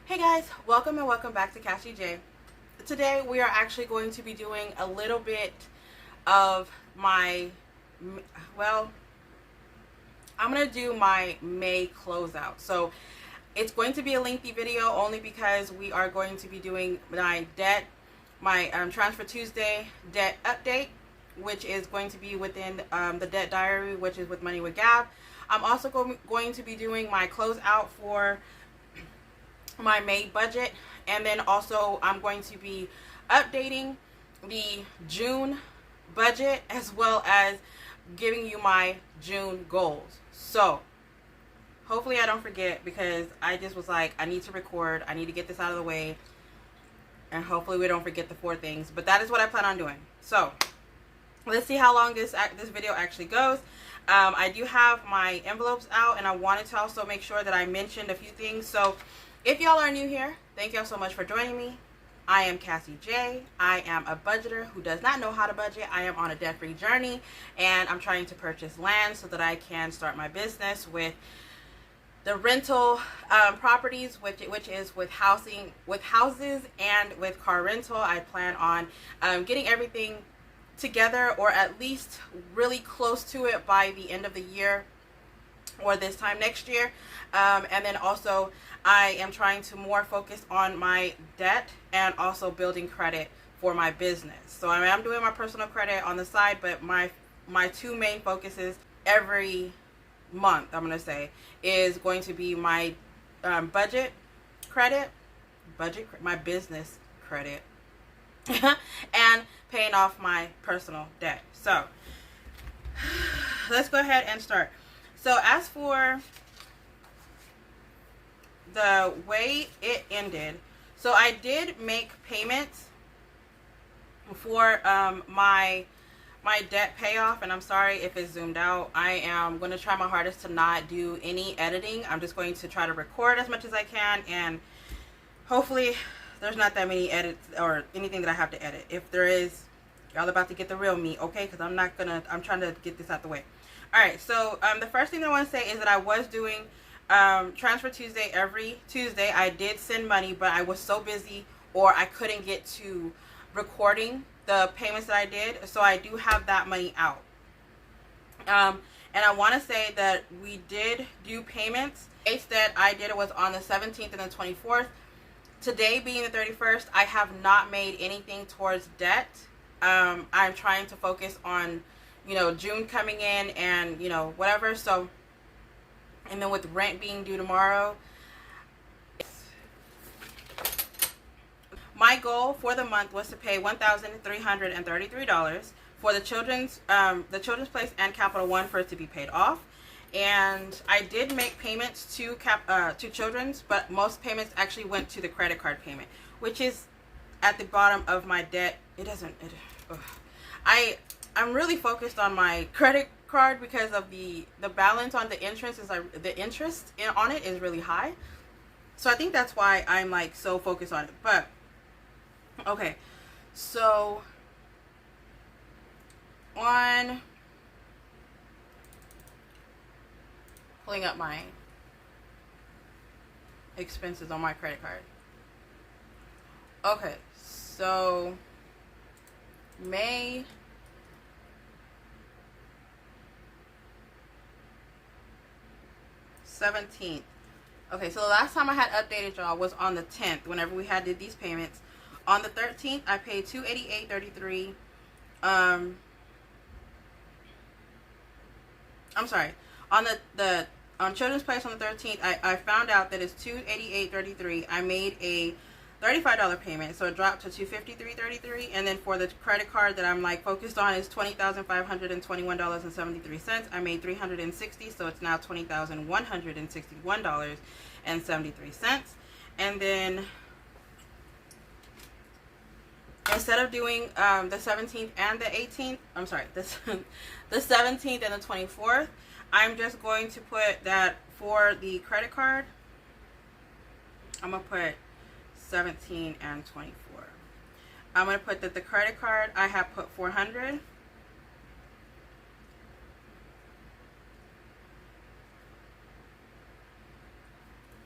Hey guys, welcome and welcome back to Cassie J. Today we are actually going to be doing a little bit of my, well, I'm going to do my May closeout. So it's going to be a lengthy video only because we are going to be doing my Transfer Tuesday debt update, which is going to be within the debt diary, which is with Money with Gab. I'm also going to be doing my closeout for my May budget, and then also I'm going to be updating the June budget as well as giving you my June goals. So hopefully I don't forget, because I just was like, I need to record, I need to get this out of the way, and hopefully we don't forget the 4 things. But that is what I plan on doing. So let's see how long this video actually goes. I do have my envelopes out, and I wanted to also make sure that I mentioned a few things. So if y'all are new here, thank y'all so much for joining me. I am Cassie J. I am a budgeter who does not know how to budget. I am on a debt-free journey, and I'm trying to purchase land so that I can start my business with the rental properties, which is with houses and with car rental. I plan on getting everything together, or at least really close to it, by the end of the year or this time next year. And then also I am trying to more focus on my debt and also building credit for my business. So I am doing my personal credit on the side, but my 2 main focuses every month, I'm going to say, is going to be my budget credit, my business credit, and paying off my personal debt. So let's go ahead and start. So as for the way it ended, so I did make payments for my debt payoff, and I'm sorry if it's zoomed out. I am going to try my hardest to not do any editing. I'm just going to try to record as much as I can, and hopefully there's not that many edits or anything that I have to edit. If there is, y'all about to get the real me, okay? Because I'm trying to get this out the way. Alright, so the first thing I want to say is that I was doing Transfer Tuesday every Tuesday. I did send money, but I was so busy, or I couldn't get to recording the payments that I did. So I do have that money out. And I want to say that we did do payments. The dates that I did it was on the 17th and the 24th. Today being the 31st, I have not made anything towards debt. I'm trying to focus on, June coming in and, whatever. So, and then with rent being due tomorrow, my goal for the month was to pay $1,333 for the children's place and Capital One for it to be paid off. And I did make payments to children's, but most payments actually went to the credit card payment, which is at the bottom of my debt. I'm really focused on my credit card because of the balance on the interest on it is really high. So I think that's why I'm like so focused on it. But okay, so on pulling up my expenses on my credit card. Okay, so May 17th. Okay, so the last time I had updated y'all was on the 10th, whenever we did these payments. On the 13th, I paid $288.33. I'm sorry. On on Children's Place on the 13th, I found out that it's $288.33. I made a $35 payment, so it dropped to $253.33. And then for the credit card that I'm like focused on is $20,521.73. I made $360, so it's now $20,161.73. And then instead of doing the 17th and the 18th, I'm sorry, the 17th and the 24th, I'm just going to put that for the credit card. I'm going to put 17 and 24. I'm going to put that the credit card, I have put $400.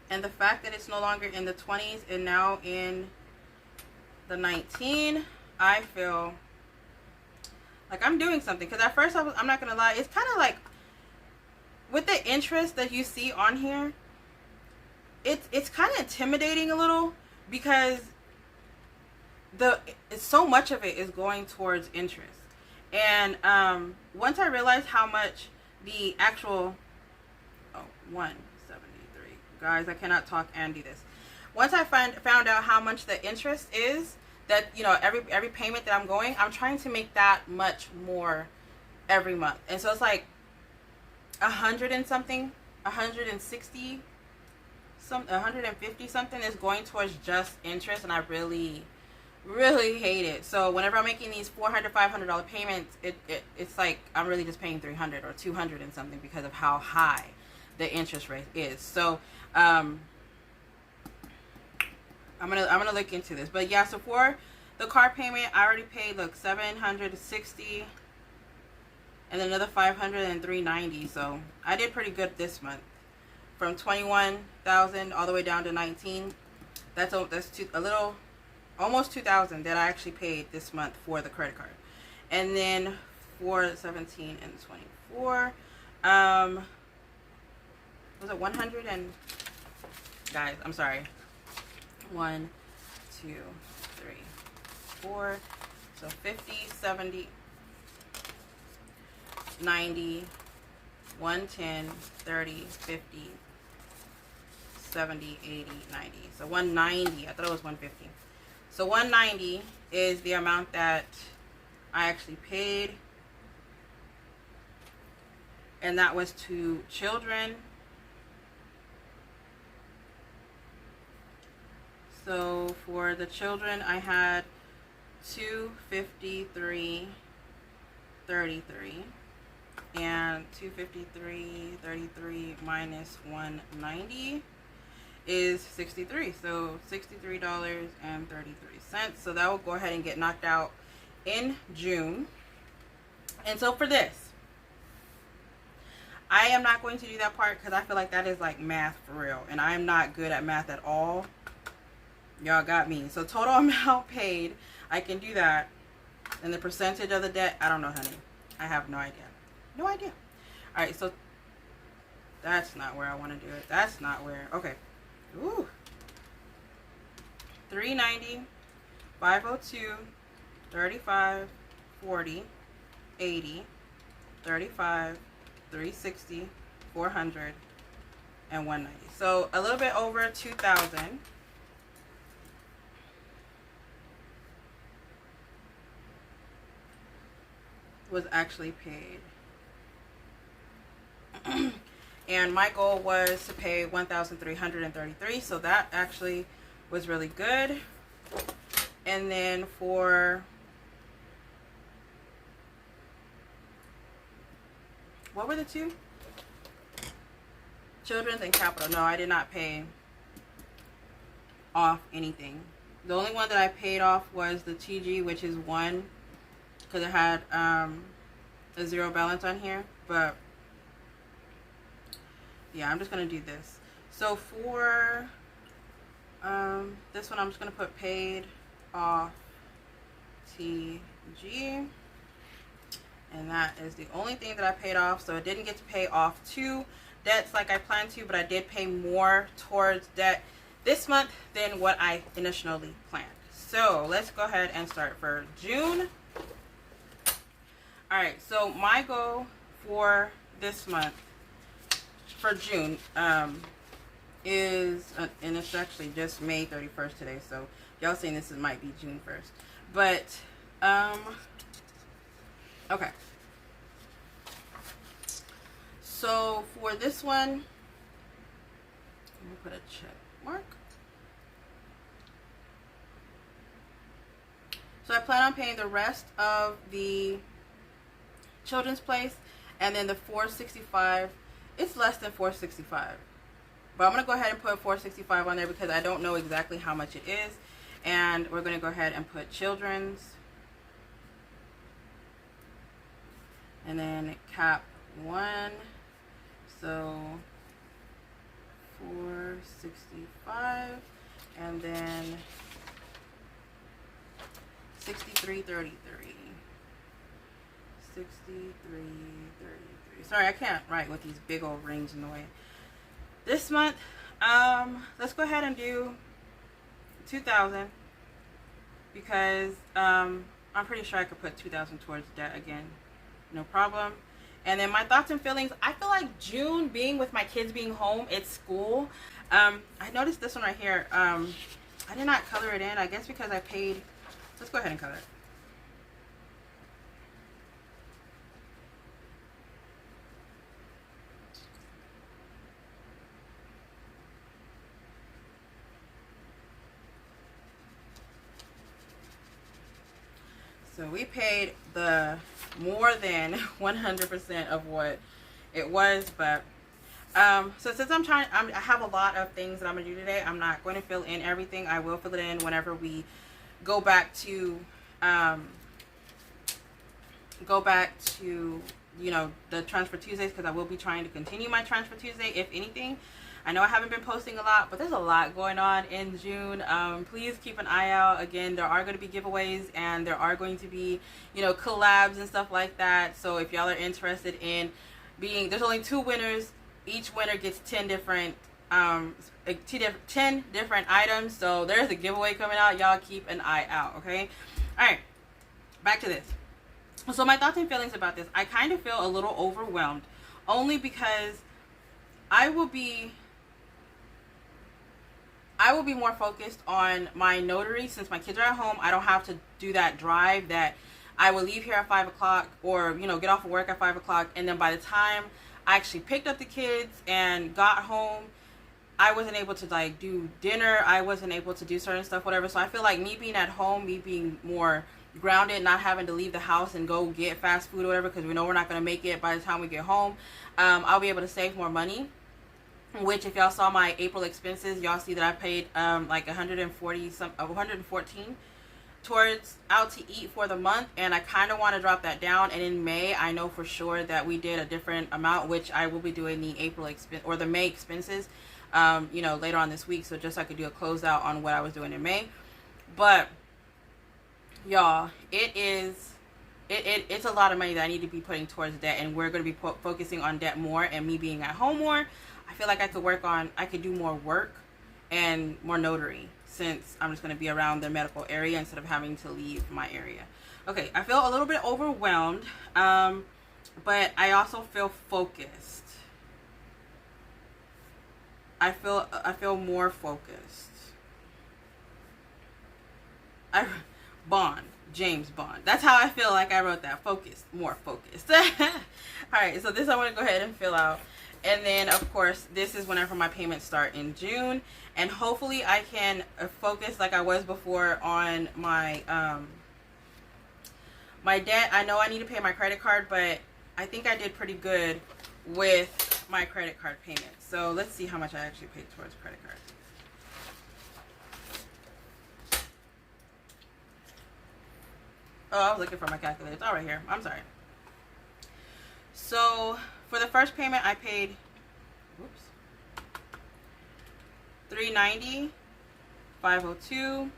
And the fact that it's no longer in the 20s and now in the 19, I feel like I'm doing something. Because at first I'm not going to lie, it's kind of like with the interest that you see on here, it's kind of intimidating a little, because so much of it is going towards interest. And once I realized how much the actual 173, guys, I cannot talk and do this. Once I found out how much the interest is, that, you know, every payment that I'm trying to make that much more every month. And so it's like 100 and something, 160 150 something is going towards just interest, and I really hate it. So whenever I'm making these $400, $500 payments, it's like I'm really just paying 300 or 200 and something because of how high the interest rate is. So I'm gonna look into this. But yeah, so for the car payment, I already paid, look, $760, and another $500 and $390. So I did pretty good this month, from 21,000 all the way down to 19. That's almost 2,000 that I actually paid this month for the credit card. And then for 17 and 24, was it 100 and, guys, I'm sorry, 1, 2, 3, 4, so 50, 70, 90, 110, 30, 50, 70, 80, 90. So 190. I thought it was 150. So 190 is the amount that I actually paid. And that was to children. So for the children, I had 253.33, and 253.33 minus 190 is 63. So $63.33. So that will go ahead and get knocked out in June. And so for this, I am not going to do that part because I feel like that is like math for real, and I am not good at math at all. Y'all got me. So total amount paid, I can do that. And the percentage of the debt, I don't know, honey. I have no idea. No idea. All right, so that's not where I want to do it. That's not where. Okay. Ooh. 390, 502, 35, 40, 80, 35, 360, 400, and 190. So a little bit over 2,000. Was actually paid. And my goal was to pay $1,333, so that actually was really good. And then for, what were the two? Children's and capital. No, I did not pay off anything. The only one that I paid off was the TG, which is 1, because it had a 0 balance on here. But yeah, I'm just gonna do this. So for this one, I'm just gonna put paid off TG, and that is the only thing that I paid off. So I didn't get to pay off 2 debts like I planned to, but I did pay more towards debt this month than what I initially planned. So let's go ahead and start for June. Alright, so my goal for this month, for June, is, and it's actually just May 31st today, so y'all saying this might be June 1st. But, okay. So for this one, I'm going to put a check mark. So I plan on paying the rest of the children's place, and then the $465, it's less than $465, but I'm going to go ahead and put $465 on there because I don't know exactly how much it is. And we're going to go ahead and put children's, and then cap 1, so 465, and then 63.33. 63.33. Sorry, I can't write with these big old rings in the way. This month, let's go ahead and do 2,000 because I'm pretty sure I could put 2,000 towards debt again, no problem. And then my thoughts and feelings. I feel like June, being with my kids being home, it's school. I noticed this one right here. I did not color it in. I guess because I paid. Let's go ahead and color it. So we paid the more than 100% of what it was, but so since I have a lot of things that I'm gonna do today, I'm not going to fill in everything. I will fill it in whenever we go back to you know, the Transfer Tuesdays, because I will be trying to continue my Transfer Tuesday, if anything. I know I haven't been posting a lot, but there's a lot going on in June. Please keep an eye out. Again, there are going to be giveaways, and there are going to be, you know, collabs and stuff like that. So if y'all are interested in being, there's only 2 winners. Each winner gets 10 different 10 different items. So there's a giveaway coming out. Y'all keep an eye out, okay? All right, back to this. So my thoughts and feelings about this. I kind of feel a little overwhelmed, only because I will be more focused on my notary. Since my kids are at home, I don't have to do that drive that I will leave here at 5 o'clock, or, you know, get off of work at 5 o'clock. And then by the time I actually picked up the kids and got home, I wasn't able to like do dinner. I wasn't able to do certain stuff, whatever. So I feel like me being at home, me being more grounded, not having to leave the house and go get fast food or whatever, because we know we're not going to make it by the time we get home, I'll be able to save more money. Which, if y'all saw my April expenses, y'all see that I paid like 114 towards out to eat for the month, and I kind of want to drop that down. And in May, I know for sure that we did a different amount, which I will be doing the April expense or the May expenses, you know, later on this week. So just so I could do a closeout on what I was doing in May. But y'all, it's a lot of money that I need to be putting towards debt, and we're going to be focusing on debt more, and me being at home more. I feel like I could do more work and more notary, since I'm just going to be around the medical area instead of having to leave my area. Okay, I feel a little bit overwhelmed, but I also feel focused. I feel more focused. James Bond. That's how I feel like I wrote that. Focused, more focused. All right, so this I want to go ahead and fill out. And then, of course, this is whenever my payments start in June. And hopefully I can focus like I was before on my my debt. I know I need to pay my credit card, but I think I did pretty good with my credit card payments. So let's see how much I actually paid towards credit card. Oh, I was looking for my calculator. It's all right here. I'm sorry. So for the first payment, I paid, whoops, $390, $502,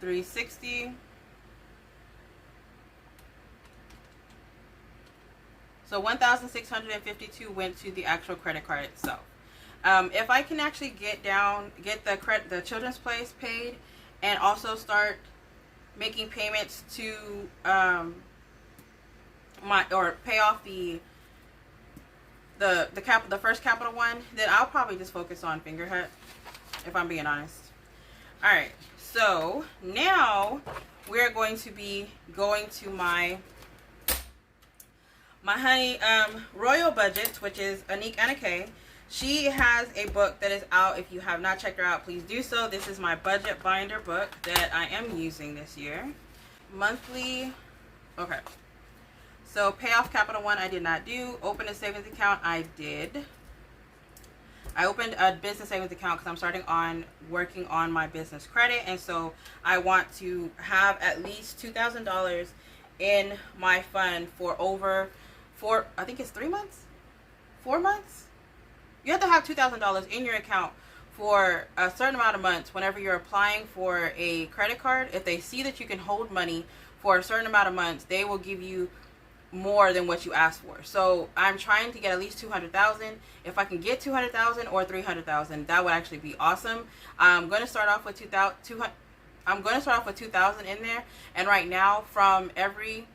$360. So $1,652 went to the actual credit card itself. If I can actually get the children's place paid, and also start making payments to pay off the first capital one, then I'll probably just focus on Fingerhut, if I'm being honest. All right, so now we're going to be going to my honey Royal Budgets, which is Anique Anake. She has a book that is out. If you have not checked her out, please do so. This is my budget binder book that I am using this year. Monthly, okay. So pay off Capital One I did not do. Open a savings account I did. I opened a business savings account because I'm starting on working on my business credit, and so I want to have at least $2,000 in my fund for I think it's 3 months. 4 months. You have to have $2,000 in your account for a certain amount of months whenever you're applying for a credit card. If they see that you can hold money for a certain amount of months, they will give you more than what you asked for. So I'm trying to get at least 200,000. If I can get 200,000 or 300,000, that would actually be awesome. I'm going to start off with 2,000. I'm going to start off with 2,000 in there. And right now, from every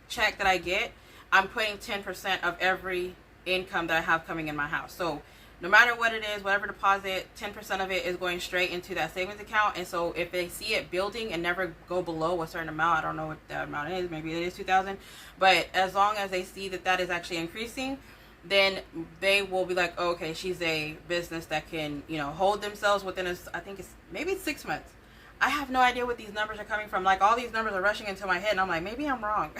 check that I get, I'm putting 10% of every income that I have coming in my house. So no matter what it is, whatever deposit, 10% of it is going straight into that savings account. And so if they see it building and never go below a certain amount, I don't know what that amount is, maybe it is 2,000, but as long as they see that that is actually increasing, then they will be like, oh, okay, she's a business that can, you know, hold themselves within I think it's maybe 6 months. I have no idea what these numbers are coming from. Like, all these numbers are rushing into my head, and I'm like, maybe I'm wrong.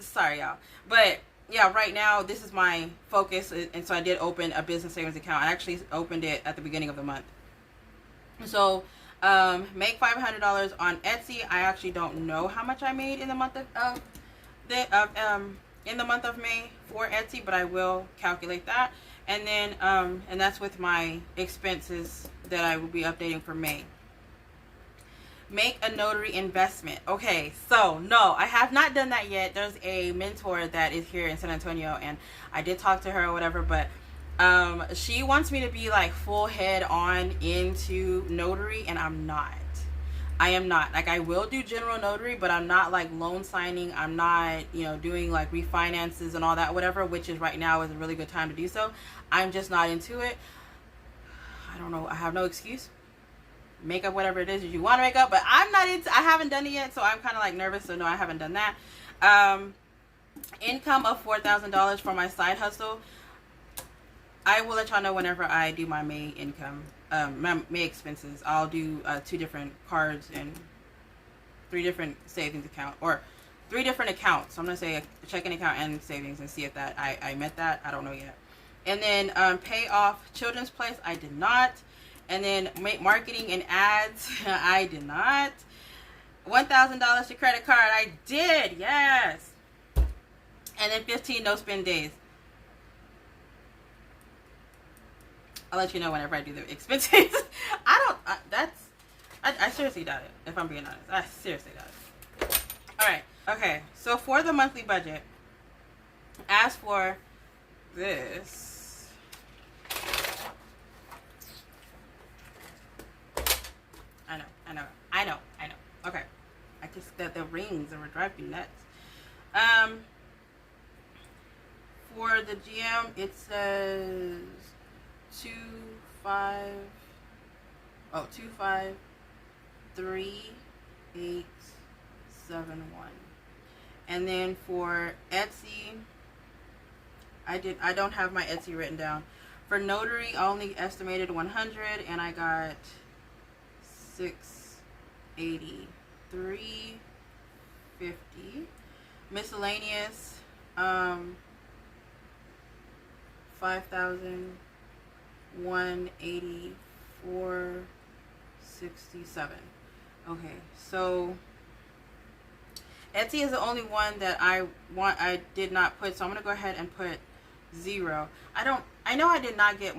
Sorry, y'all. But yeah, right now, this is my focus, and so I did open a business savings account. I actually opened it at the beginning of the month. So, make $500 on Etsy. I actually don't know how much I made in the month of May for Etsy, but I will calculate that. And then, and that's with my expenses that I will be updating for May. Make a notary investment. Okay, so no, I have not done that yet. There's a mentor that is here in San Antonio, and I did talk to her or whatever, but she wants me to be like full head on into notary, and I'm not. I am not. Like, I will do general notary, but I'm not like loan signing. I'm not, you know, doing like refinances and all that, whatever, which is right now is a really good time to do so. I'm just not into it. I don't know. I have no excuse. Make up whatever it is that you want to make up, but I'm not into, I haven't done it yet, so I'm kind of like nervous, so no, I haven't done that. Income of $4,000 for my side hustle. I will let y'all know whenever I do my May income, my May expenses. I'll do 2 different cards and 3 different savings account, or 3 different accounts. So I'm going to say a checking account and savings, and see if that I met that. I don't know yet. And then pay off Children's Place. I did not. And then make marketing and ads. I did not. $1,000 to credit card. I did. Yes. And then 15 no spend days. I'll let you know whenever I do the expenses. I seriously doubt it, if I'm being honest. I seriously doubt it. Alright. Okay. So for the monthly budget, as for this, I know. Okay. I just, the rings are driving me nuts. For the GM, it says 253,871. And then for Etsy, I don't have my Etsy written down. For notary, I only estimated 100, and I got 683.50. Miscellaneous, 5,184.67. Okay, so Etsy is the only one that I did not put, so I'm gonna go ahead and put 0. I know I did not get,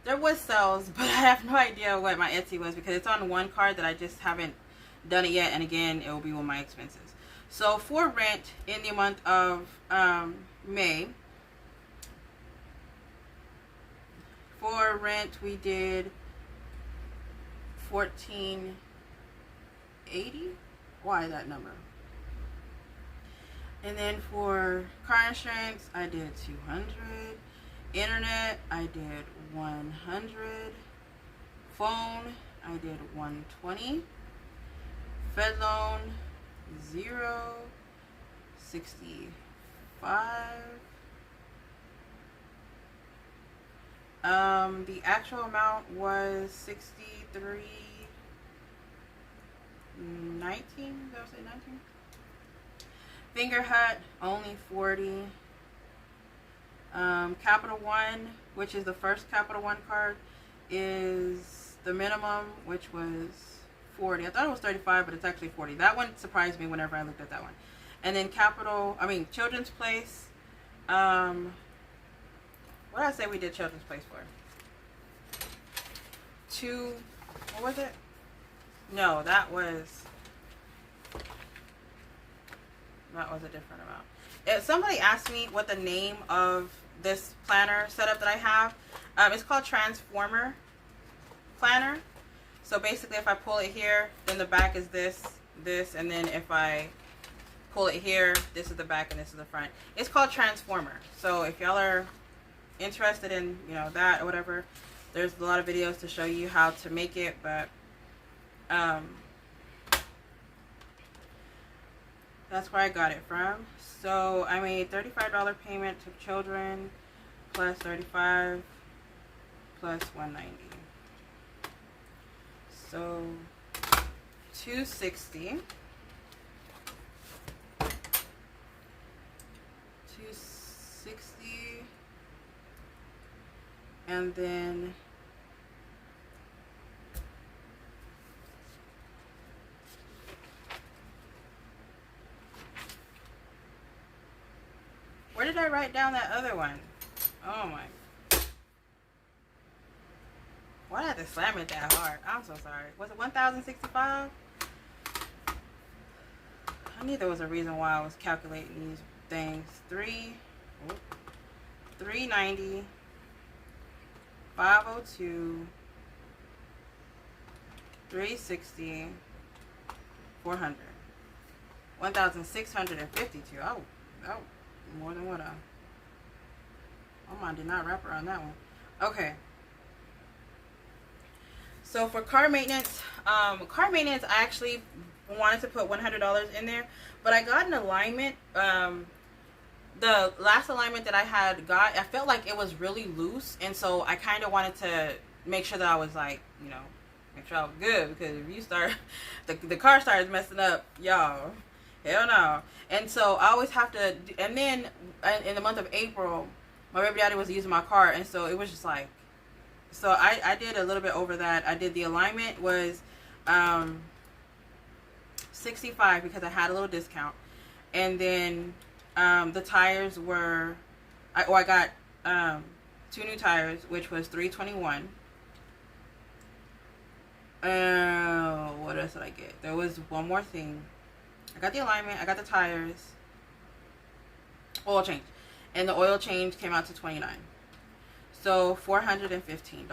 there was sales, but I have no idea what my Etsy was, because it's on one card that I just haven't done it yet, and again, it will be with my expenses. So for rent in the month of May, for rent we did $1,480. Why that number? And then for car insurance, I did $200. Internet, I did $100. Phone, I did $120. Fed loan, 0. 65. The actual amount was 63.19. Did I say 19? Finger Hut, only 40. Capital One, which is the first Capital One card, is the minimum, which was 40. I thought it was 35, but it's actually 40. That one surprised me whenever I looked at that one. And then Children's Place What did I say we did Children's Place for? What was it? No, that was a different amount. If somebody asked me what the name of this planner setup that I have, it's called Transformer Planner. So basically, if I pull it here, then the back is this, and then if I pull it here, this is the back and this is the front. It's called Transformer. So if y'all are interested in, you know, that or whatever, there's a lot of videos to show you how to make it, but that's where I got it from. So I made $35 payment to children, plus 35 plus 190. So 260. 260. And then where did I write down that other one? Oh my. Why did I have to slam it that hard? I'm so sorry. Was it 1,065? I knew there was a reason why I was calculating these things. 390, 502, 360, 400. 1,652. Oh, more than what I. Oh, mine did not wrap around that one. Okay. So for car maintenance, I actually wanted to put $100 in there, but I got an alignment. The last alignment that I had got, I felt like it was really loose, and so I kind of wanted to make sure that I was like, you know, make sure I was good, because if you start, the car starts messing up, y'all, hell no. And so I always have to, and then in the month of April, my baby daddy was using my car, and so it was just like, so I did a little bit over that. I did the alignment was 65 because I had a little discount, and then the tires were, I got 2 new tires, which was $321. What else did I get? There was one more thing. I got the alignment, I got the tires, oil change, and the oil change came out to $29. So $415.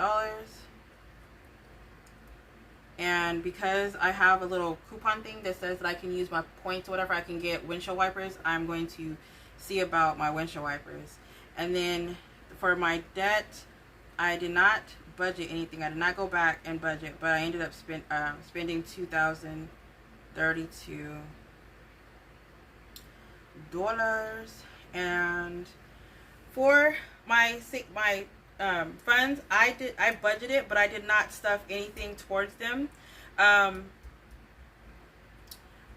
And because I have a little coupon thing that says that I can use my points or whatever, I can get windshield wipers, I'm going to see about my windshield wipers. And then for my debt, I did not budget anything. I did not go back and budget, but I ended up spending $2,032. And for my funds, I budgeted, but I did not stuff anything towards them. I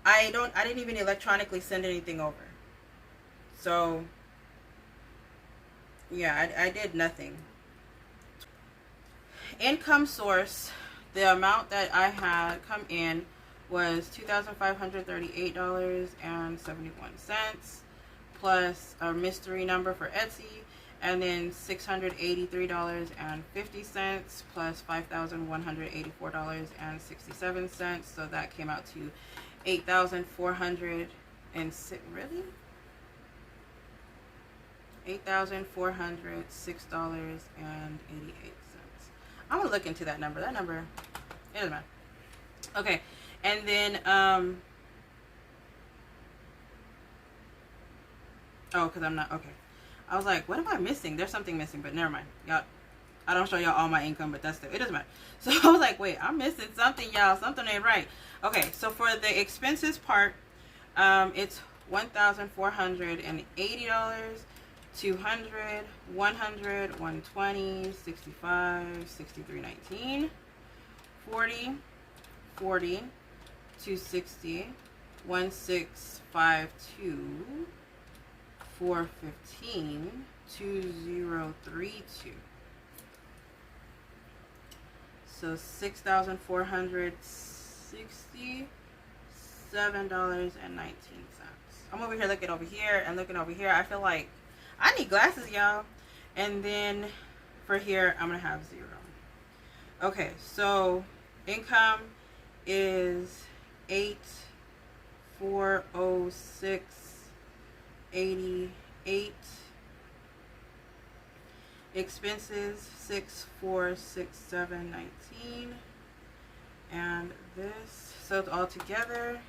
didn't even electronically send anything over. So yeah, I did nothing. Income source, the amount that I had come in was $2,538.71 plus a mystery number for Etsy, and then $683.50 plus $5,184.67. So that came out to $8,406. Really? $8,406.88. I'm gonna look into that number. That number, it doesn't matter. Okay, and then oh, because I'm not okay. I was like, what am I missing? There's something missing, but never mind. Y'all, I don't show y'all all my income, but it doesn't matter. So I was like, wait, I'm missing something, y'all. Something ain't right. Okay, so for the expenses part, it's $1,480, $200, $100, $120, $65, $63.19, $40, $40, $260, $1652, $415, $2032. So $6,467.19. I'm over here looking over here and looking over here. I feel like I need glasses, y'all. And then for here, I'm going to have 0. Okay, so income is 8,406.88. Expenses 6,467.19. And this, so it's all together.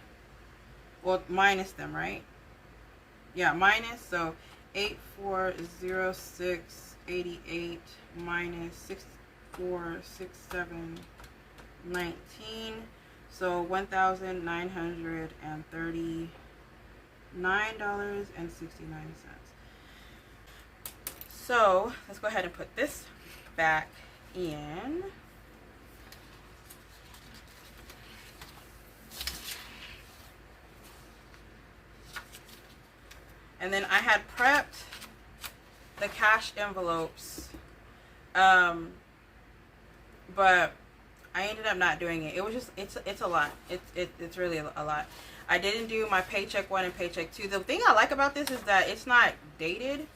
Well, minus them, right? Yeah, minus. So 8,406.88 minus 6,467.19. So $1,939.69. So let's go ahead and put this back in. And then I had prepped the cash envelopes, but I ended up not doing it. It was just, it's a lot. It's really a lot. I didn't do my paycheck 1 and paycheck 2. The thing I like about this is that it's not dated.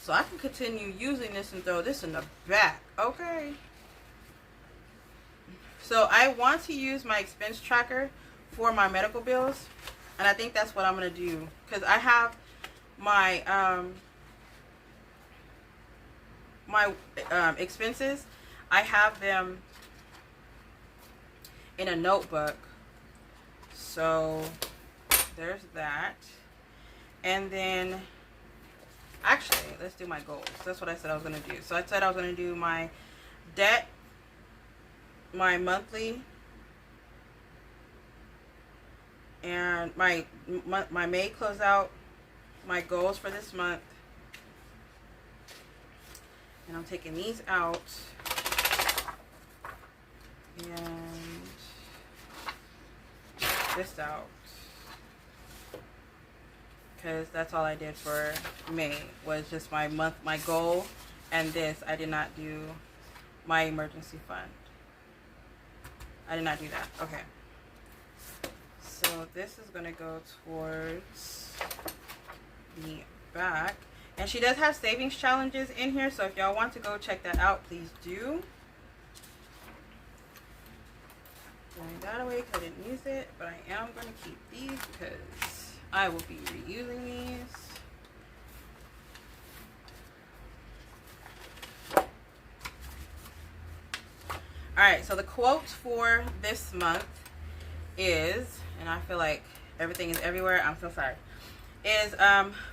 So I can continue using this and throw this in the back. Okay. So I want to use my expense tracker for my medical bills. And I think that's what I'm going to do. Because I have my expenses. I have them in a notebook. So there's that. And then, actually, let's do my goals. That's what I said I was going to do. So I said I was going to do my debt, my monthly, and my May closeout, my goals for this month. And I'm taking these out. And this out. Because that's all I did for May, was just my month, my goal. And this, I did not do my emergency fund. I did not do that. Okay. So this is going to go towards the back. And she does have savings challenges in here. So if y'all want to go check that out, please do. Throwing that away because I didn't use it. But I am going to keep these because I will be reusing these. Alright, so the quote for this month is, and I feel like everything is everywhere, I'm so sorry, is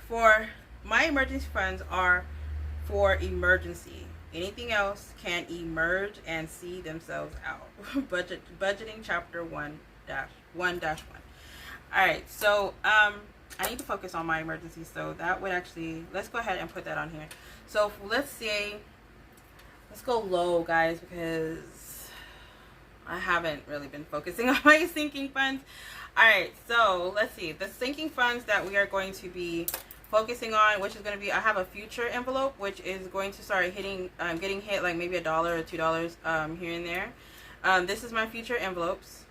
for my emergency funds are for emergency. Anything else can emerge and see themselves out. Budgeting chapter 1-1. Alright, so I need to focus on my emergency, so that would actually, let's go ahead and put that on here. So let's say, let's go low, guys, because I haven't really been focusing on my sinking funds. Alright, so let's see. The sinking funds that we are going to be focusing on, which is going to be, I have a future envelope, which is going to start hitting, getting hit like maybe $1 or $2 here and there. This is my future envelopes.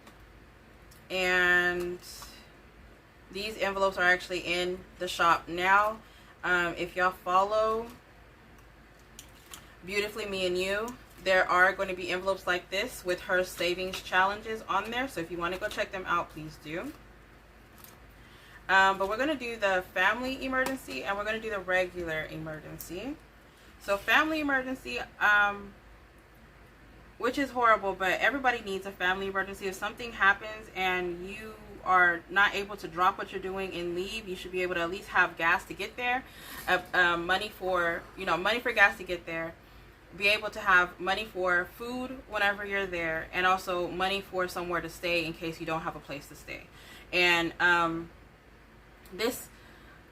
And these envelopes are actually in the shop now. If y'all follow Beautifully Me and You, there are going to be envelopes like this with her savings challenges on there. So if you want to go check them out, please do. But we're going to do the family emergency and we're going to do the regular emergency. So family emergency, which is horrible, but everybody needs a family emergency. If something happens and you are not able to drop what you're doing and leave, you should be able to at least have gas to get there, money for gas to get there. Be able to have money for food whenever you're there, and also money for somewhere to stay in case you don't have a place to stay. And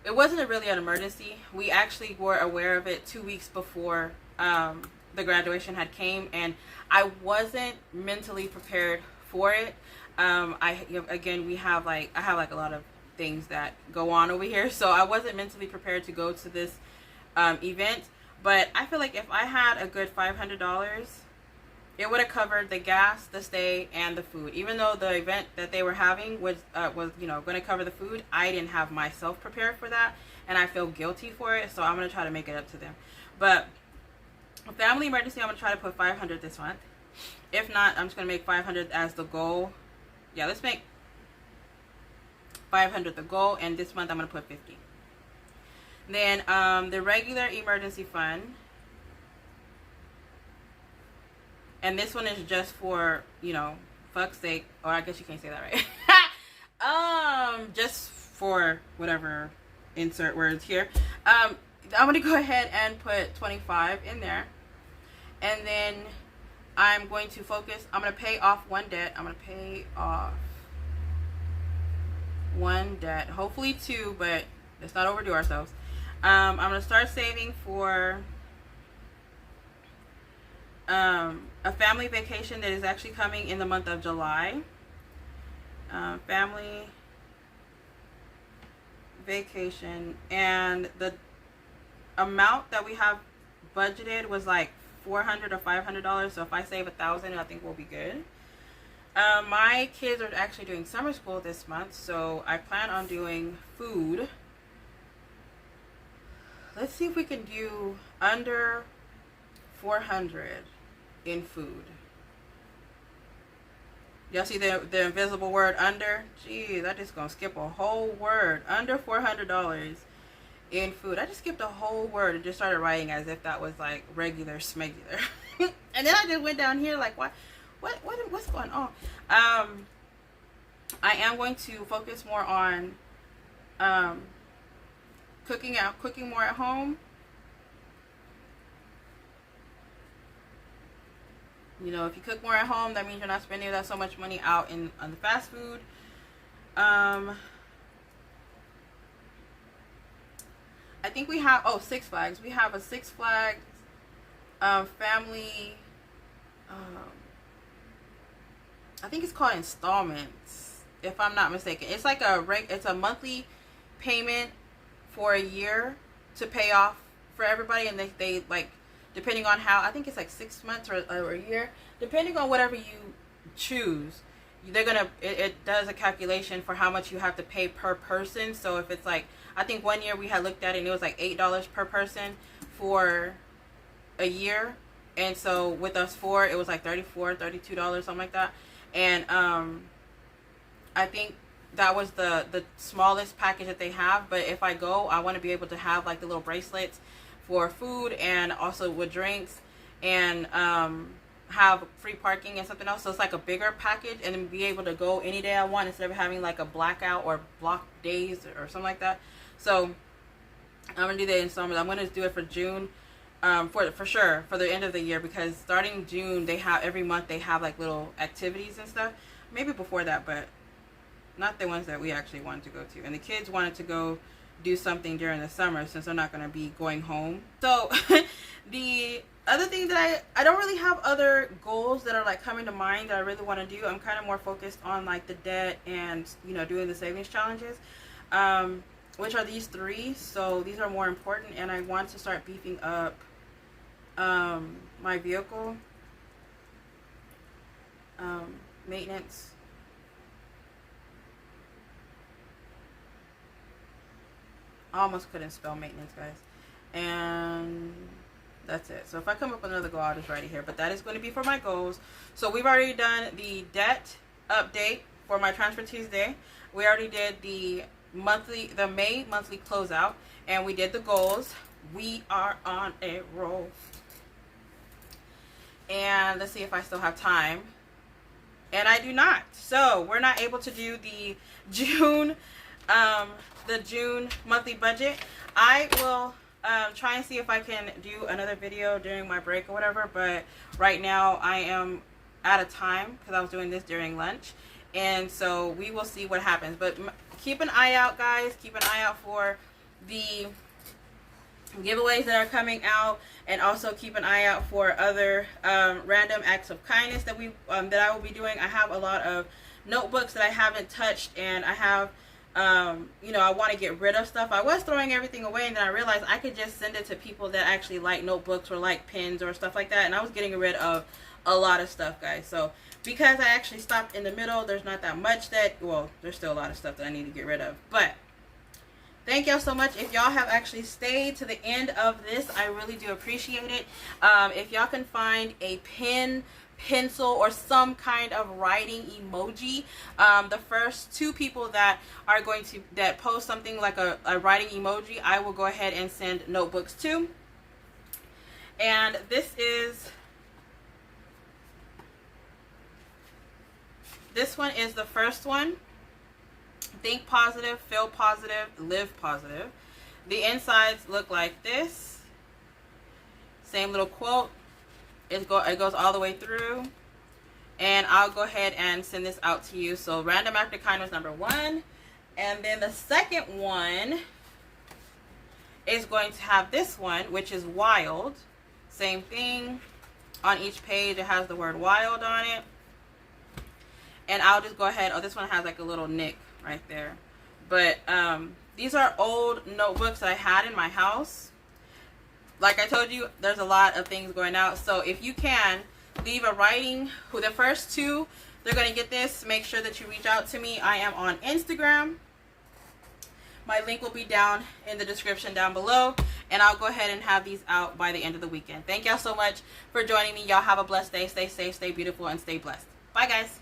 it wasn't really an emergency. We actually were aware of it 2 weeks before the graduation had came, and I wasn't mentally prepared for it. I have a lot of things that go on over here, so I wasn't mentally prepared to go to this event. But I feel like if I had a good $500 it would have covered the gas, the stay, and the food. Even though the event that they were having was you know, going to cover the food, I didn't have myself prepared for that, and I feel guilty for it. So I'm going to try to make it up to them. But a family emergency, I'm going to try to put 500 this month. If not, I'm just going to make 500 as the goal. Yeah, let's make 500 the goal, and this month I'm going to put 50. Then the regular emergency fund. And this one is just for, you know, fuck's sake. Or I guess you can't say that, right? Just for whatever, insert words here. I'm going to go ahead and put 25 in there. And then I'm going to focus. I'm going to pay off one debt. I'm going to pay off one debt. Hopefully two, but let's not overdo ourselves. I'm going to start saving for a family vacation that is actually coming in the month of July. Family vacation, and the amount that we have budgeted was like $400 or $500. So if I save $1,000, I think we'll be good. My kids are actually doing summer school this month, so I plan on doing food. Let's see if we can do under 400 in food. Y'all see the invisible word under? Jeez, I just gonna skip a whole word. Under $400 in food. I just skipped a whole word and just started writing as if that was like regular smegular. And then I just went down here like, what's going on? I am going to focus more on cooking more at home. You know, if you cook more at home, that means you're not spending that so much money out on the fast food. I think we have, Six Flags. We have a Six Flags family, I think it's called installments, if I'm not mistaken. It's like it's a monthly payment for a year to pay off for everybody, and they like, depending on how, I think it's like 6 months or a year, depending on whatever you choose. They're gonna, it does a calculation for how much you have to pay per person. So if it's like, I think one year we had looked at it and it was like $8 per person for a year, and so with us four, it was like $34, $32, something like that. And I think that was the smallest package that they have. But if I go, I want to be able to have like the little bracelets for food, and also with drinks, and have free parking and something else. So it's like a bigger package, and then be able to go any day I want instead of having like a blackout or block days or something like that. So I'm gonna do that in summer. I'm gonna do it for June, for sure, for the end of the year, because starting June they have, every month they have like little activities and stuff. Maybe before that, but not the ones that we actually wanted to go to. And the kids wanted to go do something during the summer since they're not going to be going home. So the other thing that I don't really have other goals that are like coming to mind that I really want to do. I'm kind of more focused on like the debt and, you know, doing the savings challenges, which are these three. So these are more important, and I want to start beefing up my vehicle maintenance. I almost couldn't spell maintenance, guys. And that's it. So if I come up with another goal, I'll just write it here. But that is going to be for my goals. So we've already done the debt update for my Transfer Tuesday. We already did the May monthly closeout. And we did the goals. We are on a roll. And let's see if I still have time. And I do not. So we're not able to do the June monthly budget. I will try and see if I can do another video during my break or whatever, but right now I am out of time because I was doing this during lunch, and so we will see what happens. But keep an eye out, guys. Keep an eye out for the giveaways that are coming out, and also keep an eye out for other random acts of kindness that I will be doing. I have a lot of notebooks that I haven't touched, and I have you know, I want to get rid of stuff. I was throwing everything away, and then I realized I could just send it to people that actually like notebooks or like pens or stuff like that. And I was getting rid of a lot of stuff, guys. So because I actually stopped in the middle, there's not that much that, well, there's still a lot of stuff that I need to get rid of. But thank y'all so much. If y'all have actually stayed to the end of this, I really do appreciate it. If y'all can find a pen, pencil, or some kind of writing emoji, the first 2 people that are going to post something like a writing emoji, I will go ahead and send notebooks to. And this one is the first one. Think positive, feel positive, live positive. The insides look like this. Same little quote. It goes all the way through. And I'll go ahead and send this out to you. So random act of kindness number 1. And then the second one is going to have this one, which is wild. Same thing. On each page it has the word wild on it. And I'll just go ahead. Oh, this one has like a little nick right there. But these are old notebooks that I had in my house. Like I told you, there's a lot of things going out. So if you can, leave a writing. The first 2, they're going to get this. Make sure that you reach out to me. I am on Instagram. My link will be down in the description down below. And I'll go ahead and have these out by the end of the weekend. Thank y'all so much for joining me. Y'all have a blessed day. Stay safe, stay beautiful, and stay blessed. Bye, guys.